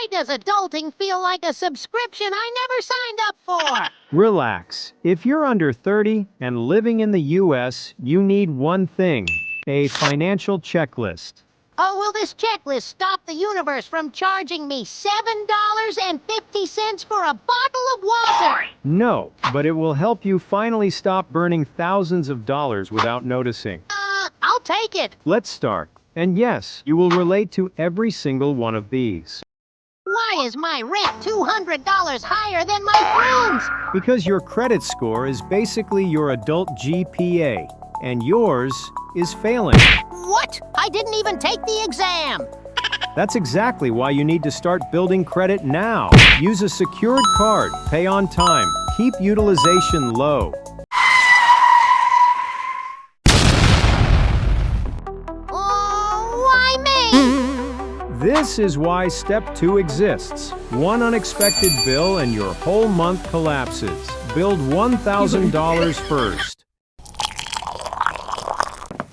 Why does adulting feel like a subscription I never signed up for? Relax. If you're under 30 and living in the US, you need one thing: a financial checklist. Oh, will this checklist stop the universe from charging me $7.50 for a bottle of water? No, but it will help you finally stop burning thousands of dollars without noticing. I'll take it. Let's start. And yes, you will relate to every single one of these. Why is my rent $200 higher than my friends? Because your credit score is basically your adult GPA, and yours is failing. What? I didn't even take the exam. That's exactly why you need to start building credit now. Use a secured card, pay on time, keep utilization low. Why me? This is why Step 2 exists. One unexpected bill and your whole month collapses. Build $1,000 first.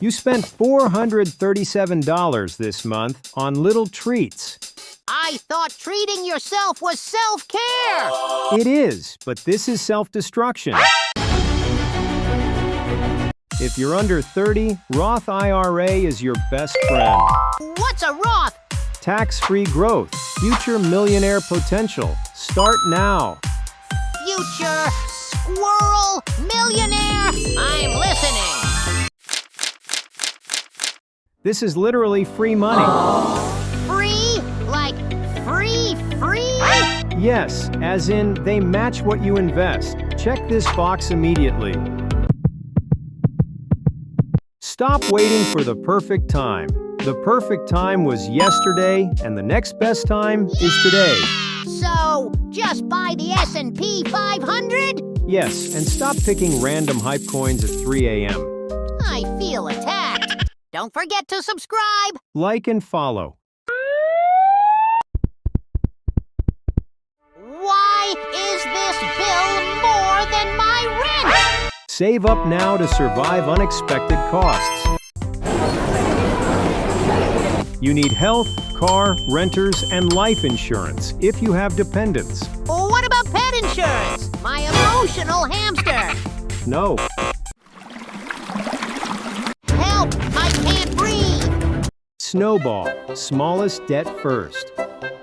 You spent $437 this month on little treats. I thought treating yourself was self-care. It is, but this is self-destruction. If you're under 30, Roth IRA is your best friend. What's a Roth? Tax-free growth, future millionaire potential. Start now. Future squirrel millionaire? I'm listening. This is literally free money. Free? Like free? Yes, as in they match what you invest. Check this box immediately. Stop waiting for the perfect time. The perfect time was yesterday, and the next best time is today. So, just buy the S&P 500? Yes, and stop picking random hype coins at 3 a.m. I feel attacked. Don't forget to subscribe. Like and follow. Why is this bill more than my rent? Save up now to survive unexpected costs. You need health, car, renters, and life insurance if you have dependents. What about pet insurance? My emotional hamster. No. Help! I can't breathe. Snowball, smallest debt first.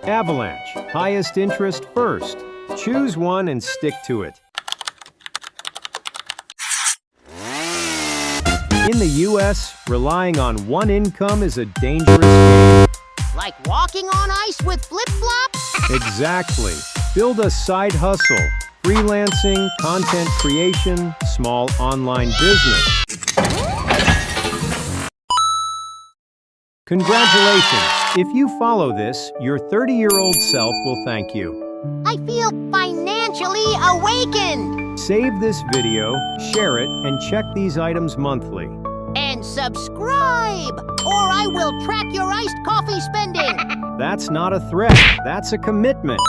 Avalanche, highest interest first. Choose one and stick to it. In the US, relying on one income is a dangerous game. Like walking on ice with flip-flops? Exactly. Build a side hustle. Freelancing, content creation, small online business. Congratulations! If you follow this, your 30-year-old self will thank you. I feel financially awakened. Save this video, share it, and check these items monthly. And subscribe, or I will track your iced coffee spending. That's not a threat, that's a commitment.